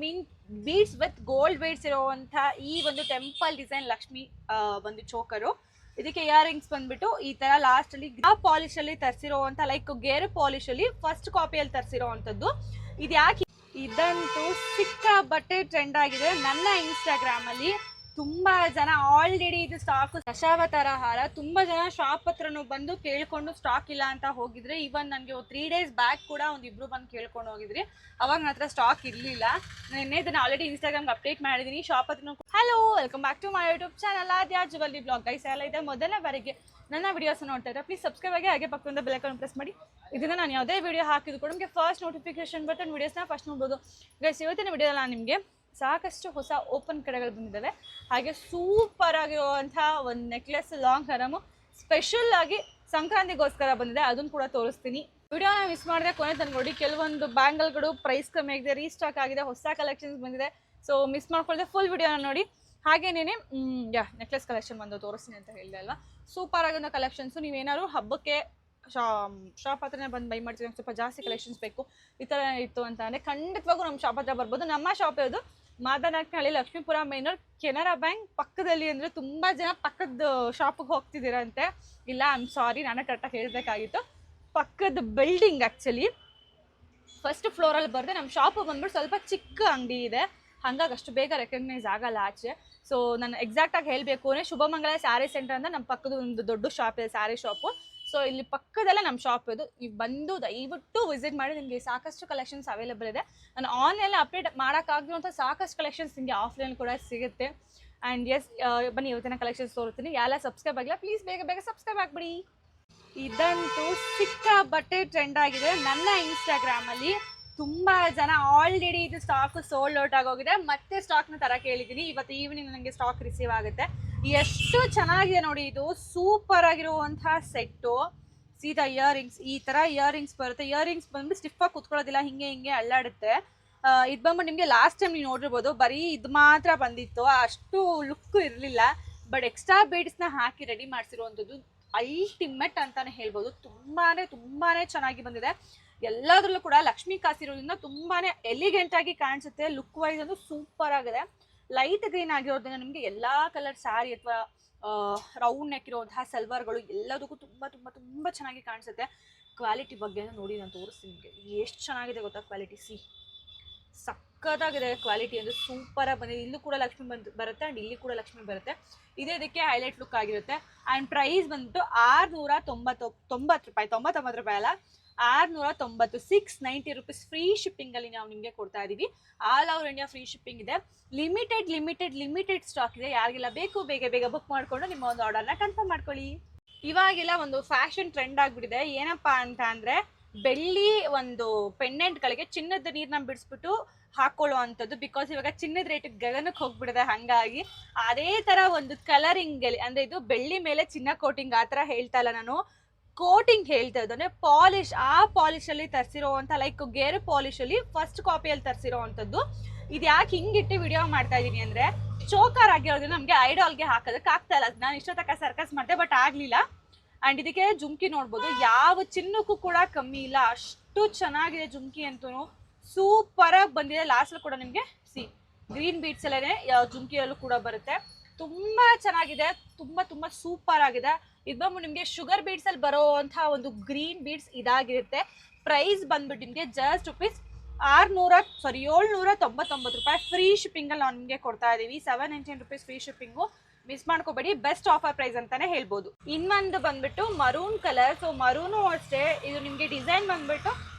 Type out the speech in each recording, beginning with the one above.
Mean beads with gold beads ಇರುವಂತ ಈ ಒಂದು ಟೆಂಪಲ್ ಡಿಸೈನ್ ಲಕ್ಷ್ಮಿ ಒಂದು ಚೋಕರು. ಇದಕ್ಕೆ ಇಯರಿಂಗ್ಸ್ ಬಂದ್ಬಿಟ್ಟು ಈ ತರ ಲಾಸ್ಟ್ ಅಲ್ಲಿ ಪಾಲಿಶ್ ಅಲ್ಲಿ ತರಿಸಿರುವಂತ ಲೈಕ್ ಗೇರು ಪಾಲಿಶ್ ಅಲ್ಲಿ ಫಸ್ಟ್ ಕಾಪಿಯಲ್ಲಿ ತರಿಸಿರುವಂತದ್ದು. ಇದು ಯಾಕೆ ಇದಂತೂ ಸಿಕ್ಕಾಪಟ್ಟೆ ಟ್ರೆಂಡ್ ಆಗಿದೆ ನನ್ನ ಇನ್ಸ್ಟಾಗ್ರಾಮ್ ಅಲ್ಲಿ. ತುಂಬಾ ಜನ ಆಲ್ರೆಡಿ ಇದು ಸ್ಟಾಕ್ ದಶಾವತಾರ ಹಾರ ತುಂಬಾ ಜನ ಶಾಪ್ ಹತ್ರನು ಬಂದು ಕೇಳ್ಕೊಂಡು ಸ್ಟಾಕ್ ಇಲ್ಲ ಅಂತ ಹೋಗಿದ್ರೆ. ಇವನ್ ನನಗೆ 3 days ಬ್ಯಾಕ್ ಕೂಡ ಒಂದಿಬ್ರು ಬಂದು ಕೇಳ್ಕೊಂಡು ಹೋಗಿದ್ರಿ. ಅವಾಗ ನನ್ನ ಹತ್ರ ಸ್ಟಾಕ್ ಇರಲಿಲ್ಲ. ನಿನ್ನೆ ಇದನ್ನ ಆಲ್ರೆಡಿ ಇನ್ಸ್ಟಾಗ್ರಾಮ್ಗೆ ಅಪ್ಡೇಟ್ ಮಾಡಿದ್ದೀನಿ ಶಾಪ್ ಹತ್ರ. Hello, welcome back to my YouTube channel Aadya jewellery blog. Guys ಎಲ್ಲ ಇದೆ ಮೊದಲನೇ ಬಾರಿಗೆ ನನ್ನ ವಿಡಿಯೋಸ್ ನೋಡ್ತಾ ಇದ್ದಾರೆ, ಪ್ಲೀಸ್ ಸಬ್ಸ್ಕ್ರೈಬ್ ಆಗಿ ಹಾಗೆ ಪಕ್ಕದಿಂದ ಬೆಲ್ ಐಕಾನ್ ಪ್ರೆಸ್ ಮಾಡಿ. ಇದನ್ನ ನಾನು ಯಾವುದೇ ವಿಡಿಯೋ ಹಾಕಿದ್ರು ಕೂಡ ನಿಮಗೆ ಫಸ್ಟ್ ನೋಟಿಫಿಕೇಶನ್ ಬರುತ್ತೆ, ವಿಡಿಯೋಸ್ನ ಫಸ್ಟ್ ನೋಡ್ಬೋದು. ಗೈಸ್ ಇವತ್ತಿನ ವಿಡಿಯೋದಲ್ಲಿ ನಾನು ನಿಮಗೆ ಸಾಕಷ್ಟು ಹೊಸ ಓಪನ್ ಕಡೆಗಳು ಬಂದಿದ್ದಾವೆ. ಹಾಗೆ ಸೂಪರ್ ಆಗಿರುವಂಥ ಒಂದು ನೆಕ್ಲೆಸ್ ಲಾಂಗ್ ಹರಮು ಸ್ಪೆಷಲ್ ಆಗಿ ಸಂಕ್ರಾಂತಿಗೋಸ್ಕರ ಬಂದಿದೆ, ಅದನ್ನು ಕೂಡ ತೋರಿಸ್ತೀನಿ. ವಿಡಿಯೋನ ಮಿಸ್ ಮಾಡಿದ್ರೆ ಕೊನೆ ತನಕ ನೋಡಿ. ಕೆಲವೊಂದು ಬ್ಯಾಂಗಲ್ಗಳು ಪ್ರೈಸ್ ಕಮ್ಮಿ ಆಗಿದೆ, ರೀಸ್ಟಾಕ್ ಆಗಿದೆ, ಹೊಸ ಕಲೆಕ್ಷನ್ಸ್ ಬಂದಿದೆ. ಸೊ ಮಿಸ್ ಮಾಡ್ಕೊಳ್ಳದೆ ಫುಲ್ ವಿಡಿಯೋನ ನೋಡಿ. ಹಾಗೇನೇನೆ ನೆಕ್ಲೆಸ್ ಕಲೆಕ್ಷನ್ ಬಂದು ತೋರಿಸ್ತೀನಿ ಅಂತ ಹೇಳಿದೆ ಅಲ್ವಾ. ಸೂಪರ್ ಆಗಿರೋ ಕಲೆಕ್ಷನ್ಸು. ನೀವೇನಾದ್ರು ಹಬ್ಬಕ್ಕೆ ಶಾಪ್ ಹತ್ರನೇ ಬಂದು ಬೈ ಮಾಡ್ತೀವಿ, ಸ್ವಲ್ಪ ಜಾಸ್ತಿ ಕಲೆಕ್ಷನ್ಸ್ ಬೇಕು ಈ ಥರ ಇತ್ತು ಅಂತ ಅಂದರೆ ಖಂಡಿತವಾಗೂ ನಮ್ಮ ಶಾಪ್ ಹತ್ರ ಬರ್ಬೋದು. ನಮ್ಮ ಶಾಪ್ ಯಾವುದು ಮಾದನಾಕ್ನಹಳ್ಳಿ ಲಕ್ಷ್ಮೀಪುರ ಮೈನೂರ್ ಕೆನರಾ ಬ್ಯಾಂಕ್ ಪಕ್ಕದಲ್ಲಿ. ಅಂದರೆ ತುಂಬ ಜನ ಪಕ್ಕದ ಶಾಪಿಗೆ ಹೋಗ್ತಿದ್ದೀರಂತೆ. ಇಲ್ಲ ಸಾರಿ, ನಾನೇ ಕರೆಕ್ಟಾಗಿ ಹೇಳಬೇಕಾಗಿತ್ತು. ಪಕ್ಕದ ಬಿಲ್ಡಿಂಗ್ ಆ್ಯಕ್ಚುಲಿ ಫಸ್ಟ್ ಫ್ಲೋರಲ್ಲಿ ಬರುತ್ತೆ. ನಮ್ಮ ಶಾಪು ಬಂದ್ಬಿಟ್ಟು ಸ್ವಲ್ಪ ಚಿಕ್ಕ ಅಂಗಡಿ ಇದೆ, ಹಾಗಾಗಿ ಅಷ್ಟು ಬೇಗ ರೆಕಗ್ನೈಸ್ ಆಗಲ್ಲ ಆಚೆ. ಸೊ ನಾನು ಎಕ್ಸಾಕ್ಟಾಗಿ ಹೇಳಬೇಕು ಅಂದರೆ ಶುಭಮಂಗಲ ಸ್ಯಾರಿ ಸೆಂಟರ್ ಅಂತ ನಮ್ಮ ಪಕ್ಕದ ಒಂದು ದೊಡ್ಡ ಶಾಪ್ ಇದೆ, ಸ್ಯಾರಿ ಶಾಪು. ಸೊ ಇಲ್ಲಿ ಪಕ್ಕದಲ್ಲೇ ನಮ್ಮ ಶಾಪ್ ಇದು. ನೀವು ಬಂದು ದಯವಿಟ್ಟು ವಿಸಿಟ್ ಮಾಡಿ, ನಿಮಗೆ ಸಾಕಷ್ಟು ಕಲೆಕ್ಷನ್ಸ್ ಅವೈಲೇಬಲ್ ಇದೆ. ನಾನು ಆನ್ಲೈನಲ್ಲಿ ಅಪ್ಡೇಟ್ ಮಾಡೋಕ್ಕಾಗಿರುವಂಥ ಸಾಕಷ್ಟು ಕಲೆಕ್ಷನ್ಸ್ ನಿಮಗೆ ಆಫ್ಲೈನ್ ಕೂಡ ಸಿಗುತ್ತೆ. ಆ್ಯಂಡ್ ಎಸ್, ಬನ್ನಿ ಇವತ್ತಿನ ಕಲೆಕ್ಷನ್ಸ್ ತೋರಿಸ್ತೀನಿ. ಯಾರೆಲ್ಲ ಸಬ್ಸ್ಕ್ರೈಬ್ ಆಗಿಲ್ಲ ಪ್ಲೀಸ್ ಬೇಗ ಬೇಗ ಸಬ್ಸ್ಕ್ರೈಬ್ ಆಗಿಬಿಡಿ. ಇದಂತೂ ಸಿಕ್ಕಾಪಟ್ಟೆ ಟ್ರೆಂಡ್ ಆಗಿದೆ ನನ್ನ ಇನ್ಸ್ಟಾಗ್ರಾಮಲ್ಲಿ. ತುಂಬ ಜನ ಆಲ್ರೆಡಿ ಇದು ಸ್ಟಾಕ್ ಸೋಲ್ಡ್ ಔಟ್ ಆಗೋಗಿದೆ. ಮತ್ತೆ ಸ್ಟಾಕ್ನ ತರಕ್ಕೆ ಹೇಳಿದ್ದೀನಿ. ಇವತ್ತು ಈವ್ನಿಂಗ್ ನನಗೆ ಸ್ಟಾಕ್ ರಿಸೀವ್ ಆಗುತ್ತೆ. ಎಷ್ಟು ಚೆನ್ನಾಗಿದೆ ನೋಡಿ, ಇದು ಸೂಪರ್ ಆಗಿರುವಂತಹ ಸೆಟ್ಟು. ಸೀದಾ ಇಯರಿಂಗ್ಸ್ ಈ ಥರ ಇಯರಿಂಗ್ಸ್ ಬರುತ್ತೆ. ಇಯರಿಂಗ್ಸ್ ಬಂದ್ಬಿಟ್ಟು ಸ್ಟಿಫಾಗಿ ಕುತ್ಕೊಳ್ಳೋದಿಲ್ಲ, ಹಿಂಗೆ ಅಲ್ಲಾಡುತ್ತೆ. ಇದು ಬಂದ್ಬಿಟ್ಟು ನಿಮಗೆ ಲಾಸ್ಟ್ ಟೈಮ್ ನೀವು ನೋಡಿರ್ಬೋದು, ಬರೀ ಇದು ಮಾತ್ರ ಬಂದಿತ್ತು, ಅಷ್ಟು ಲುಕ್ ಇರಲಿಲ್ಲ. ಬಟ್ ಎಕ್ಸ್ಟ್ರಾ ಬೀಡ್ಸ್ನ ಹಾಕಿ ರೆಡಿ ಮಾಡಿಸಿರುವಂಥದ್ದು ಅಲ್ಟಿಮೇಟ್ ಅಂತಾನೆ ಹೇಳ್ಬೋದು. ತುಂಬಾ ಚೆನ್ನಾಗಿ ಬಂದಿದೆ. ಎಲ್ಲದರಲ್ಲೂ ಕೂಡ ಲಕ್ಷ್ಮಿ ಕಾಸಿರೋದ್ರಿಂದ ತುಂಬಾ ಎಲಿಗೆಂಟ್ ಆಗಿ ಕಾಣಿಸುತ್ತೆ. ಲುಕ್ ವೈಸ್ ಅಂತೂ ಸೂಪರ್ ಆಗಿದೆ. ಲೈಟ್ ಗ್ರೀನ್ ಆಗಿರೋದ್ರಿಂದ ನಿಮಗೆ ಎಲ್ಲ ಕಲರ್ ಸ್ಯಾರಿ ಅಥವಾ ರೌಂಡ್ ನೆಕ್ ಇರುವಂತಹ ಸಲ್ವಾರ್ಗಳು ಎಲ್ಲದಕ್ಕೂ ತುಂಬ ಚೆನ್ನಾಗಿ ಕಾಣಿಸುತ್ತೆ. ಕ್ವಾಲಿಟಿ ಬಗ್ಗೆ ನೋಡಿ ನಾನು ತೋರಿಸ್ತೀನಿ ನಿಮಗೆ. ಎಷ್ಟು ಚೆನ್ನಾಗಿದೆ ಗೊತ್ತಾ ಕ್ವಾಲಿಟಿ. ಸಕ್ಕತ್ತಾಗಿದೆ ಕ್ವಾಲಿಟಿ, ಅಂದರೆ ಸೂಪರಾಗಿ ಬಂದಿದೆ. ಇಲ್ಲೂ ಕೂಡ ಲಕ್ಷ್ಮಿ ಬರುತ್ತೆ ಆ್ಯಂಡ್ ಇಲ್ಲಿ ಕೂಡ ಲಕ್ಷ್ಮಿ ಬರುತ್ತೆ. ಇದಕ್ಕೆ ಹೈಲೈಟ್ ಲುಕ್ ಆಗಿರುತ್ತೆ. ಆ್ಯಂಡ್ ಪ್ರೈಸ್ ಬಂದ್ಬಿಟ್ಟು 690 ರೂಪಾಯಿ, 99 ರೂಪಾಯಿ ಅಲ್ಲ, 690, 690 ರುಪೀಸ್ ಫ್ರೀ ಶಿಪ್ಪಿಂಗಲ್ಲಿ ನಾವು ನಿಮಗೆ ಕೊಡ್ತಾ ಇದ್ದೀವಿ. All over India free shipping ಇದೆ. ಲಿಮಿಟೆಡ್ ಸ್ಟಾಕ್ ಇದೆ. ಯಾರಿಗೆಲ್ಲ ಬೇಕು ಬೇಗ ಬೇಗ ಬುಕ್ ಮಾಡಿಕೊಂಡು ನಿಮ್ಮ ಒಂದು ಆರ್ಡರ್ನ ಕನ್ಫರ್ಮ್ ಮಾಡ್ಕೊಳ್ಳಿ. ಇವಾಗೆಲ್ಲ ಒಂದು ಫ್ಯಾಷನ್ ಟ್ರೆಂಡ್ ಆಗಿಬಿಟ್ಟಿದೆ. ಏನಪ್ಪ ಅಂತ ಅಂದರೆ ಬೆಳ್ಳಿ ಒಂದು ಪೆಂಡೆಂಟ್ಗಳಿಗೆ ಚಿನ್ನದ ನೀರನ್ನ ಬಿಡಿಸ್ಬಿಟ್ಟು ಹಾಕೊಳ್ಳುವಂಥದ್ದು. ಬಿಕಾಸ್ ಇವಾಗ ಚಿನ್ನದ ರೇಟ್ ಗಗನಕ್ಕೆ ಹೋಗ್ಬಿಡಿದೆ. ಹಾಗಾಗಿ ಅದೇ ಥರ ಒಂದು ಕಲರಿಂಗಲ್ಲಿ, ಅಂದರೆ ಇದು ಬೆಳ್ಳಿ ಮೇಲೆ ಚಿನ್ನ ಕೋಟಿಂಗ್ ಆ ಥರ ಹೇಳ್ತಾ ಇಲ್ಲ ನಾನು, ಕೋಟಿಂಗ್ ಹೇಳ್ತಾ ಇದ್ದಾನೆ. ಪಾಲಿಶ್, ಆ ಪಾಲಿಶಲ್ಲಿ ತರಿಸಿರೋವಂಥ ಲೈಕ್ ಗೇರು ಪಾಲಿಶಲ್ಲಿ ಫಸ್ಟ್ ಕಾಪಿಯಲ್ಲಿ ತರಿಸಿರೋವಂಥದ್ದು. ಇದು ಯಾಕೆ ಹಿಂಗಿಟ್ಟು ವಿಡಿಯೋ ಮಾಡ್ತಾ ಇದ್ದೀನಿ ಅಂದರೆ ಚೋಕರ್ ಆಗಿರೋದ್ರಿಂದ ನಮಗೆ ಐಡಾಲ್ಗೆ ಹಾಕೋದಕ್ಕೆ ಆಗ್ತಾ ಇಲ್ಲ. ನಾನು ಇಷ್ಟೋ ತನಕ ಸರ್ಕಸ್ ಮಾಡಿದೆ ಬಟ್ ಆಗಲಿಲ್ಲ. ಆ್ಯಂಡ್ ಇದಕ್ಕೆ ಜುಮ್ಕಿ ನೋಡ್ಬೋದು, ಯಾವ ಚಿನ್ನಕ್ಕೂ ಕೂಡ ಕಮ್ಮಿ ಇಲ್ಲ, ಅಷ್ಟು ಚೆನ್ನಾಗಿದೆ ಜುಮ್ಕಿ ಅಂತೂ. ಸೂಪರಾಗಿ ಬಂದಿದೆ. ಲಾಸ್ಟಲ್ಲಿ ಕೂಡ ನಿಮಗೆ ಗ್ರೀನ್ ಬೀಡ್ಸ್ ಎಲ್ಲೇ ಜುಮ್ಕಿಯಲ್ಲೂ ಕೂಡ ಬರುತ್ತೆ. ತುಂಬ ಚೆನ್ನಾಗಿದೆ, ತುಂಬ ಸೂಪರ್ ಆಗಿದೆ. ಇದು ಬಂದ್ಬಿಟ್ಟು ನಿಮಗೆ ಶುಗರ್ ಬೀಡ್ಸ್ ಅಲ್ಲಿ ಬರೋವಂಥ ಒಂದು ಗ್ರೀನ್ ಬೀಡ್ಸ್ ಇದಾಗಿರುತ್ತೆ. ಪ್ರೈಸ್ ಬಂದ್ಬಿಟ್ಟು ನಿಮಗೆ ಜಸ್ಟ್ ರುಪೀಸ್ 799 ರೂಪಾಯಿ ಫ್ರೀ ಶಿಪ್ಪಿಂಗಲ್ಲಿ ನಾವು ನಿಮಗೆ ಕೊಡ್ತಾ ಇದ್ದೀವಿ. 799 ರುಪೀಸ್ ಫ್ರೀ ಶಿಪ್ಪಿಂಗು. ಮಿಸ್ ಮಾಡ್ಕೋಬೇಡಿ, ಬೆಸ್ಟ್ ಆಫರ್ ಪ್ರೈಸ್ ಅಂತಾನೆ ಹೇಳ್ಬೋದು. ಇನ್ನೊಂದು ಬಂದ್ಬಿಟ್ಟು ಮರೂನ್ ಕಲರ್. ಸೊ ಮರೂನು ಅಷ್ಟೇ, ಇದು ನಿಮಗೆ ಡಿಸೈನ್ ಬಂದ್ಬಿಟ್ಟು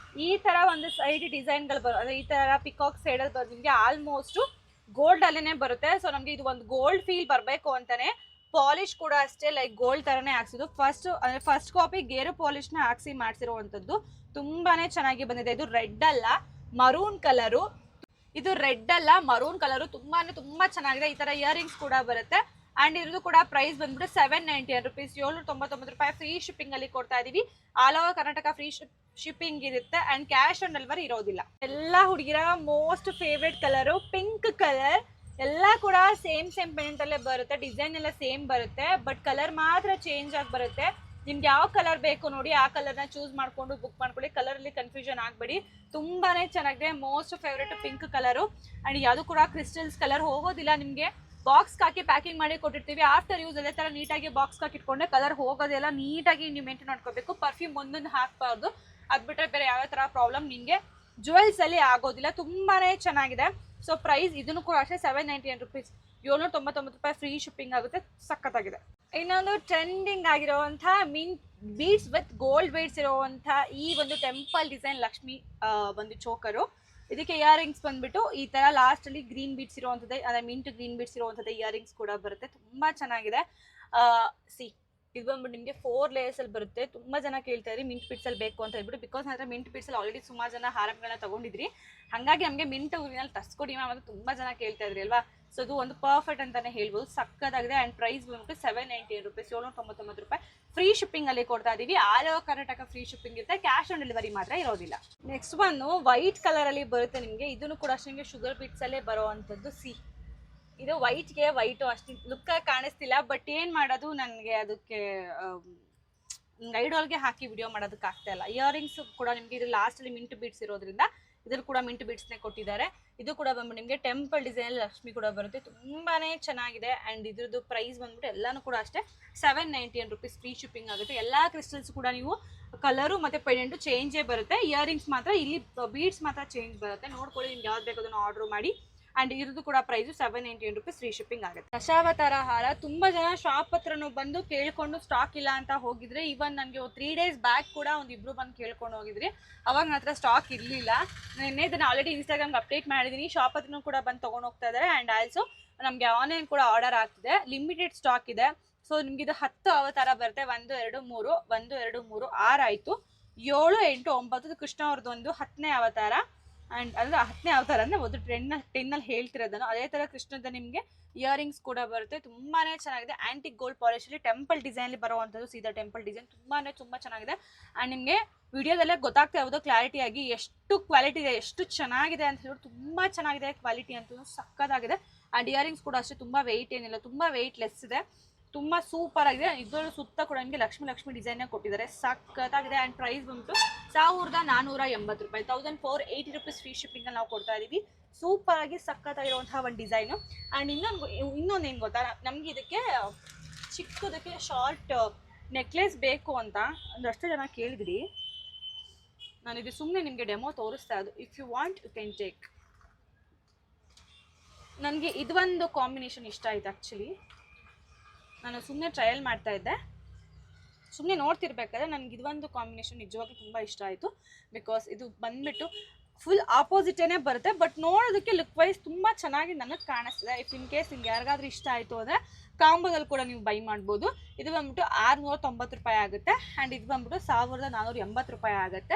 ಈ ಥರ ಒಂದು ಸೈಡ್ ಡಿಸೈನ್ಗಳು ಬರುತ್ತೆ. ಈ ಥರ ಪಿಕಾಕ್ ಸೈಡಲ್ಲಿ ಬರೋದು ನಿಮಗೆ ಆಲ್ಮೋಸ್ಟು ಗೋಲ್ಡ್ ಅಲ್ಲೇ ಬರುತ್ತೆ. ಸೊ ನಮಗೆ ಇದು ಒಂದು ಗೋಲ್ಡ್ ಫೀಲ್ ಬರಬೇಕು ಅಂತಾನೆ ಪಾಲಿಶ್ ಕೂಡ ಅಷ್ಟೇ ಲೈಕ್ ಗೋಲ್ಡ್ ಥರನೇ ಹಾಕ್ಸಿದ್ದು. ಫಸ್ಟ್ ಕಾಪಿ ಗೇರು ಪಾಲಿಶ್ನ ಹಾಕ್ಸಿ ಮಾಡಿಸಿರುವಂಥದ್ದು. ತುಂಬಾನೇ ಚೆನ್ನಾಗಿ ಬಂದಿದೆ. ಇದು ರೆಡ್ ಅಲ್ಲ ಮರೂನ್ ಕಲರು. ಇದು ರೆಡ್ ಅಲ್ಲ ಮರೂನ್ ಕಲರು. ತುಂಬಾ ಚೆನ್ನಾಗಿದೆ. ಈ ಥರ ಇಯರಿಂಗ್ಸ್ ಕೂಡ ಬರುತ್ತೆ. ಆ್ಯಂಡ್ ಇರೋದು ಕೂಡ ಪ್ರೈಸ್ ಬಂದ್ಬಿಟ್ಟು 799 ರುಪೀಸ್, 799 ರೂಪಾಯಿ ಫ್ರೀ ಶಿಪ್ಪಿಂಗಲ್ಲಿ ಕೊಡ್ತಾ ಇದ್ದೀವಿ. All over Karnataka free shipping ಇರುತ್ತೆ. ಆ್ಯಂಡ್ ಕ್ಯಾಶ್ ಆನ್ ಡೆಲಿವರಿ ಇರೋದಿಲ್ಲ. ಎಲ್ಲ ಹುಡುಗಿರ most favourite colour pink colour. ಎಲ್ಲ ಕೂಡ ಸೇಮ್ ಪೇಂಟಲ್ಲೇ ಬರುತ್ತೆ. ಡಿಸೈನ್ ಎಲ್ಲ ಸೇಮ್ ಬರುತ್ತೆ, ಬಟ್ ಕಲರ್ ಮಾತ್ರ ಚೇಂಜ್ ಆಗಿ ಬರುತ್ತೆ. ನಿಮ್ಗೆ ಯಾವ ಕಲರ್ ಬೇಕು ನೋಡಿ ಆ ಕಲರ್ನ ಚೂಸ್ ಮಾಡ್ಕೊಂಡು ಬುಕ್ ಮಾಡ್ಕೊಳ್ಳಿ. ಕಲರಲ್ಲಿ ಕನ್ಫ್ಯೂಷನ್ ಆಗಬೇಡಿ, ತುಂಬಾನೇ ಚೆನ್ನಾಗಿದೆ. Most favourite pink colour and ಯಾವುದು ಕೂಡ ಕ್ರಿಸ್ಟಲ್ಸ್ ಕಲರ್ ಹೋಗೋದಿಲ್ಲ. ನಿಮಗೆ ಬಾಕ್ಸ್ ಹಾಕಿ ಪ್ಯಾಕಿಂಗ್ ಮಾಡಿ ಕೊಟ್ಟಿರ್ತೀವಿ. ಆಫ್ಟರ್ ಯೂಸ್ ಅದೇ ಥರ ನೀಟಾಗಿ ಬಾಕ್ಸ್ ಹಾಕಿ ಇಟ್ಕೊಂಡೆ ಕಲರ್ ಹೋಗೋದೆಲ್ಲ ನೀಟಾಗಿ ನೀವು ಮೇಂಟೈನ್ ಮಾಡ್ಕೋಬೇಕು. ಪರ್ಫ್ಯೂಮ್ ಒಂದೊಂದು ಹಾಕಬಾರ್ದು, ಅದು ಬಿಟ್ಟರೆ ಬೇರೆ ಯಾವ ಥರ ಪ್ರಾಬ್ಲಮ್ ನಿಮಗೆ ಜುವೆಲ್ಸ್ ಅಲ್ಲಿ ಆಗೋದಿಲ್ಲ. ತುಂಬಾನೇ ಚೆನ್ನಾಗಿದೆ. ಸೊ ಪ್ರೈಸ್ ಇದನ್ನು ಕೂಡ ಅಷ್ಟೇ 799 ರುಪೀಸ್, 799 ರೂಪಾಯಿ ಫ್ರೀ ಶಿಪ್ಪಿಂಗ್ ಆಗುತ್ತೆ. ಸಖತ್ತಾಗಿದೆ. ಇನ್ನೊಂದು ಟ್ರೆಂಡಿಂಗ್ ಆಗಿರುವಂತಹ ಬೀಡ್ಸ್ ವಿತ್ ಗೋಲ್ಡ್ ಬೀಡ್ಸ್ ಇರುವಂಥ ಈ ಒಂದು ಟೆಂಪಲ್ ಡಿಸೈನ್ ಲಕ್ಷ್ಮಿ ಒಂದು ಚೋಕರು. ಇದಕ್ಕೆ ಇಯರಿಂಗ್ಸ್ ಬಂದ್ಬಿಟ್ಟು ಈ ತರ ಲಾಸ್ಟ್ ಅಲ್ಲಿ ಗ್ರೀನ್ ಬೀಡ್ಸ್ ಇರುವಂಥದ್ದು, ಅದೇ ಮಿಂಟ್ ಗ್ರೀನ್ ಬೀಡ್ಸ್ ಇರುವಂಥದ್ದು ಇಯರಿಂಗ್ಸ್ ಕೂಡ ಬರುತ್ತೆ. ತುಂಬಾ ಚೆನ್ನಾಗಿದೆ. ಸಿ ಇದು ಬಂದ್ಬಿಟ್ಟು ನಿಮಗೆ 4 ಲೇಯರ್ಸ್ ಅಲ್ಲಿ ಬರುತ್ತೆ. ತುಂಬಾ ಜನ ಕೇಳ್ತಾ ಇದ್ರಿ ಮಿಂಟ್ ಬೀಡ್ಸ್ ಅಲ್ಲಿ ಬೇಕು ಅಂತ ಹೇಳ್ಬಿಟ್ಟು, ಬಿಕಾಸ್ ನನ್ನ ಮಿಂಟ್ ಬೀಡ್ಸ್ ಅಲ್ಲಿ ಆಲ್ರೆಡಿ ಸುಮಾರು ಜನ ಹಾರಗಳನ್ನ ತಗೊಂಡಿದ್ರಿ. ಹಾಗಾಗಿ ನಮಗೆ ಮಿಂಟ್ ಊರಿನಲ್ಲಿ ತರ್ಸ್ಕೊಡಿ ಮ್ಯಾಮ್ ಅಂತ ತುಂಬಾ ಜನ ಕೇಳ್ತಾ ಇದ್ರಿ ಅಲ್ವಾ. ಸೊ ಇದು ಒಂದು ಪರ್ಫೆಕ್ಟ್ ಅಂತಾನೆ ಹೇಳ್ಬೋದು. ಸಕ್ಕತ್ತಾಗಿದೆ. ಅಂಡ್ ಪ್ರೈಸ್ ಬಂದ್ಬಿಟ್ಟು 798 ರುಪೀಸ್, 799 ರೂಪಾಯಿ ಫ್ರೀ ಶಿಪ್ಪಿಂಗ್ ಅಲ್ಲಿ ಕೊಡ್ತಾ ಇದೀವಿ. All over Karnataka free shipping ಇರುತ್ತೆ, ಕ್ಯಾಶ್ ಆನ್ ಡೆಲಿವರಿ ಮಾತ್ರ ಇರೋದಿಲ್ಲ. ನೆಕ್ಸ್ಟ್ ಬಂದು ವೈಟ್ ಕಲರ್ ಅಲ್ಲಿ ಬರುತ್ತೆ ನಿಮಗೆ. ಇದನ್ನು ಕೂಡ ಅಷ್ಟೇ ನಿಮಗೆ ಶುಗರ್ ಬೀಟ್ಸ್ ಅಲ್ಲೇ ಬರುವಂತದ್ದು. ಇದು ವೈಟ್ಗೆ ವೈಟು ಅಷ್ಟು ಲುಕ್ ಕಾಣಿಸ್ತಿಲ್ಲ, ಬಟ್ ಏನ್ ಮಾಡೋದು, ನನಗೆ ಅದಕ್ಕೆ ಐಡಾಲ್ಗೆ ಹಾಕಿ ವಿಡಿಯೋ ಮಾಡೋದಕ್ಕೆ ಆಗ್ತಾ ಇಲ್ಲ. ಇಯರಿಂಗ್ಸ್ ಕೂಡ ನಿಮಗೆ ಇದು ಲಾಸ್ಟ್ ಅಲ್ಲಿ ಮಿಂಟ್ ಬೀಟ್ಸ್ ಇರೋದ್ರಿಂದ ಇದ್ರಲ್ಲಿ ಕೂಡ ಮಿಂಟ್ ಬೀಟ್ಸ್ನೇ ಕೊಟ್ಟಿದ್ದಾರೆ. ಇದು ಕೂಡ ಬಂದ್ಬಿಟ್ಟು ನಿಮಗೆ ಟೆಂಪಲ್ ಡಿಸೈನ್ ಲಕ್ಷ್ಮಿ ಕೂಡ ಬರುತ್ತೆ. ತುಂಬಾನೇ ಚೆನ್ನಾಗಿದೆ. ಅಂಡ್ ಇದ್ರದ್ದು ಪ್ರೈಸ್ ಬಂದ್ಬಿಟ್ಟು ಎಲ್ಲಾನು ಕೂಡ ಅಷ್ಟೇ 798 ರುಪೀಸ್ ಫ್ರೀ ಶಿಪ್ಪಿಂಗ್ ಆಗುತ್ತೆ. ಎಲ್ಲಾ ಕ್ರಿಸ್ಟಲ್ಸ್ ಕೂಡ ನೀವು ಕಲರು ಮತ್ತೆ ಪೆಂಡೆಂಟು ಚೇಂಜೇ ಬರುತ್ತೆ. ಇಯರಿಂಗ್ಸ್ ಮಾತ್ರ ಇಲ್ಲಿ ಬೀಡ್ಸ್ ಮಾತ್ರ ಚೇಂಜ್ ಬರುತ್ತೆ. ನೋಡ್ಕೊಳ್ಳಿ, ನಿಮ್ಗೆ ಯಾವ್ದು ಬೇಕು ಅದನ್ನು ಆರ್ಡರ್ ಮಾಡಿ. ಅಂಡ್ ಇದ್ರದ್ದು ಕೂಡ ಪ್ರೈಸು 798 ರುಪೀಸ್ ಫ್ರೀ ಶಿಪ್ಪಿಂಗ್ ಆಗುತ್ತೆ. ದಶಾವತಾರ ಹಾರ ತುಂಬಾ ಜನ ಶಾಪ್ ಹತ್ರನೂ ಬಂದು ಕೇಳ್ಕೊಂಡು ಸ್ಟಾಕ್ ಇಲ್ಲ ಅಂತ ಹೋಗಿದ್ರೆ. ಇವನ್ ನನಗೆ 3 ಡೇಸ್ ಬ್ಯಾಕ್ ಕೂಡ ಒಂದಿಬ್ರು ಬಂದು ಕೇಳ್ಕೊಂಡು ಹೋಗಿದ್ರಿ. ಅವಾಗ ನನ್ನ ಹತ್ರ ಸ್ಟಾಕ್ ಇರಲಿಲ್ಲ. ನಿನ್ನೆ ಇದನ್ನ ಆಲ್ರೆಡಿ ಇನ್ಸ್ಟಾಗ್ರಾಮ್ಗೆ ಅಪ್ಡೇಟ್ ಮಾಡಿದ್ದೀನಿ. ಶಾಪ್ ಹತ್ರನೂ ಕೂಡ ಬಂದು ತೊಗೊಂಡು ಹೋಗ್ತಾ ಇದ್ದಾರೆ. ಆ್ಯಂಡ್ ಆಲ್ಸೋ ನಮಗೆ ಆನ್ಲೈನ್ ಕೂಡ ಆರ್ಡರ್ ಆಗ್ತಿದೆ. ಲಿಮಿಟೆಡ್ ಸ್ಟಾಕ್ ಇದೆ. ಸೊ ನಿಮ್ಗೆ ಇದು 10 ಅವತಾರ ಬರುತ್ತೆ. 1 2 3 1 2 3 6 ಆಯಿತು. 7 8 9 ಕೃಷ್ಣ ಅವ್ರದ್ದು ಒಂದು 10ನೇ ಅವತಾರ. ಅಂಡ್ ಅಂದ್ರೆ 10ನೇ ಅವತಾರ ಅಂದ್ರೆ ಒಂದು 10 ಹೇಳ್ತಿರೋದನ್ನು. ಅದೇ ತರ ಕೃಷ್ಣದ ನಿಮ್ಗೆ ಇಯರಿಂಗ್ಸ್ ಕೂಡ ಬರುತ್ತೆ. ತುಂಬಾನೇ ಚೆನ್ನಾಗಿದೆ. ಆಂಟಿಕ್ ಗೋಲ್ಡ್ ಪಾಲಿಶ್ ಅಲ್ಲಿ ಟೆಂಪಲ್ ಡಿಸೈನ್ ಅಲ್ಲಿ ಬರುವಂತದ್ದು. ಸೀದಾ ಟೆಂಪಲ್ ಡಿಸೈನ್ ತುಂಬಾ ಚೆನ್ನಾಗಿದೆ. ಅಂಡ್ ನಿಮ್ಗೆ ವಿಡಿಯೋದಲ್ಲೇ ಗೊತ್ತಾಗ್ತಾ ಇರೋದು ಕ್ಲಾರಿಟಿ ಆಗಿ ಎಷ್ಟು ಕ್ವಾಲಿಟಿ ಇದೆ, ಎಷ್ಟು ಚೆನ್ನಾಗಿದೆ ಅಂತ ಹೇಳಿ. ತುಂಬಾ ಚೆನ್ನಾಗಿದೆ ಕ್ವಾಲಿಟಿ ಅಂತೂ, ಸಕ್ಕತ್ತಾಗಿದೆ. ಅಂಡ್ ಇಯರಿಂಗ್ಸ್ ಕೂಡ ಅಷ್ಟೇ ತುಂಬಾ ವೆಯ್ಟ್ ಏನಿಲ್ಲ, ತುಂಬಾ ವೆಯ್ಟ್ ಲೆಸ್ ಇದೆ. ತುಂಬಾ ಸೂಪರ್ ಆಗಿದೆ. ಇದ್ರಲ್ಲಿ ಸುತ್ತ ಕೂಡ ನಿಮಗೆ ಲಕ್ಷ್ಮಿ ಡಿಸೈನ್ ಕೊಟ್ಟಿದ್ದಾರೆ. ಸಕ್ಕತ್ತಾಗಿದೆ. ಅಂಡ್ ಪ್ರೈಸ್ ಬಂತು 1480 ರೂಪಾಯಿ, 1480 ರುಪೀಸ್ ಫ್ರೀ ಶಿಪ್ಪಿಂಗ್ ಅಲ್ಲಿ ನಾವು ಕೊಡ್ತಾ ಇದೀವಿ. ಸೂಪರ್ ಆಗಿ ಸಕ್ಕತ್ತಾಗಿರುವಂತಹ ಒಂದು ಡಿಸೈನು. ಅಂಡ್ ಇನ್ನೊಂದು ಏನು ಗೊತ್ತಾ, ನಮ್ಗೆ ಇದಕ್ಕೆ ಚಿಕ್ಕದಕ್ಕೆ ಶಾರ್ಟ್ ನೆಕ್ಲೆಸ್ ಬೇಕು ಅಂತ ಒಂದಷ್ಟು ಜನ ಕೇಳಿದ್ರಿ. ನಾನು ಇದು ಸುಮ್ಮನೆ ನಿಮಗೆ ಡೆಮೋ ತೋರಿಸ್ತಾ ಇದ್ದು. If you want you can take. ನನಗೆ ಇದೊಂದು ಕಾಂಬಿನೇಷನ್ ಇಷ್ಟ ಆಯ್ತು ಆ್ಯಕ್ಚುಲಿ. ನಾನು ಸುಮ್ಮನೆ ಟ್ರಯಲ್ ಮಾಡ್ತಾ ಇದ್ದೆ, ಸುಮ್ಮನೆ ನೋಡ್ತಿರ್ಬೇಕಾದ್ರೆ ನನಗೆ ಇದೊಂದು ಕಾಂಬಿನೇಷನ್ ನಿಜವಾಗ್ಲೂ ತುಂಬ ಇಷ್ಟ ಆಯಿತು. ಬಿಕಾಸ್ ಇದು ಬಂದ್ಬಿಟ್ಟು ಫುಲ್ ಆಪೋಸಿಟೇನೇ ಬರುತ್ತೆ, ಬಟ್ ನೋಡೋದಕ್ಕೆ ಲುಕ್ ವೈಸ್ ತುಂಬ ಚೆನ್ನಾಗಿ ನನಗೆ ಕಾಣಿಸ್ತಿದೆ. ಇಫ್ ಇನ್ ಕೇಸ್ ನಿಮ್ಗೆ ಯಾರಿಗಾದ್ರೂ ಇಷ್ಟ ಆಯಿತು ಅಂದರೆ ಕಾಂಬೋದಲ್ಲಿ ಕೂಡ ನೀವು ಬೈ ಮಾಡ್ಬೋದು. ಇದು ಬಂದ್ಬಿಟ್ಟು 690 ರೂಪಾಯಿ ಆಗುತ್ತೆ. ಆ್ಯಂಡ್ ಇದು ಬಂದ್ಬಿಟ್ಟು 1480 ರೂಪಾಯಿ ಆಗುತ್ತೆ.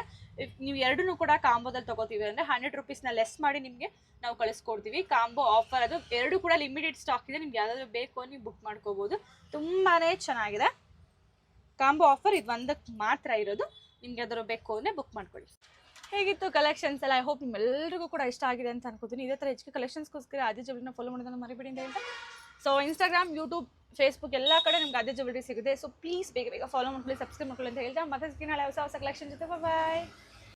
ನೀವು ಎರಡನ್ನೂ ಕೂಡ ಕಾಂಬೋದಲ್ಲಿ ತೊಗೋತೀವಿ ಅಂದರೆ 100 ರುಪೀಸ್ನ ಲೆಸ್ ಮಾಡಿ ನಿಮಗೆ ನಾವು ಕಳಿಸ್ಕೊಡ್ತೀವಿ. ಕಾಂಬೋ ಆಫರ್ ಅದು. ಎರಡು ಕೂಡ ಲಿಮಿಟೆಡ್ ಸ್ಟಾಕ್ ಇದೆ. ನಿಮ್ಗೆ ಯಾವ್ದಾದ್ರು ಬೇಕು ನೀವು ಬುಕ್ ಮಾಡ್ಕೋಬೋದು. ತುಂಬಾ ಚೆನ್ನಾಗಿದೆ. ಕಾಂಬೋ ಆಫರ್ ಇದು ಒಂದಕ್ಕೆ ಮಾತ್ರ ಇರೋದು. ನಿಮ್ಗೆ ಯಾವ್ದಾದ್ರು ಬೇಕು ಅಂದರೆ ಬುಕ್ ಮಾಡ್ಕೊಳ್ಳಿ. ಹೇಗಿತ್ತು ಕಲೆಕ್ಷನ್ಸ್ ಎಲ್ಲ? ಐ ಹೋಪ್ ನಿಮ್ಮೆಲ್ಲರಿಗೂ ಕೂಡ ಇಷ್ಟ ಆಗಿದೆ ಅಂತ ಅನ್ಕೋತೀನಿ. ಇದೇ ಥರ ಹೆಚ್ಚಿಗೆ ಕಲೆಕ್ಷನ್ಸ್ಗೋಸ್ಕರ ಆದಿ ಜ್ಯುವೆಲರಿನ ಫಾಲೋ ಮಾಡೋದನ್ನು ಮರಿಬೇಡಿ ಅಂತ ಹೇಳ್ತಾ, ಸೊ ಇನ್ಸ್ಟಾಗ್ರಾಮ್, ಯೂಟ್ಯೂಬ್, ಫೇಸ್ಬುಕ್ ಎಲ್ಲ ಕಡೆ ನಿಮ್ಗೆ ಆದಿ ಜ್ಯುವೆಲರಿ ಸಿಗುತ್ತೆ. ಸೊ ಪ್ಲೀಸ್ ಬೇಗ ಫಾಲೋ ಮಾಡ್ಕೊಳ್ಳಿ, ಸಬ್ಸ್ಕ್ರೈಬ್ ಮಾಡ್ಕೊಳ್ಳಿ ಅಂತ ಹೇಳ್ತಾ ಮತ್ತೆ ನಾಳೆ ಹೊಸ ಕಲೆಕ್ಷನ್ ಜೊತೆ ಬಾಯ್.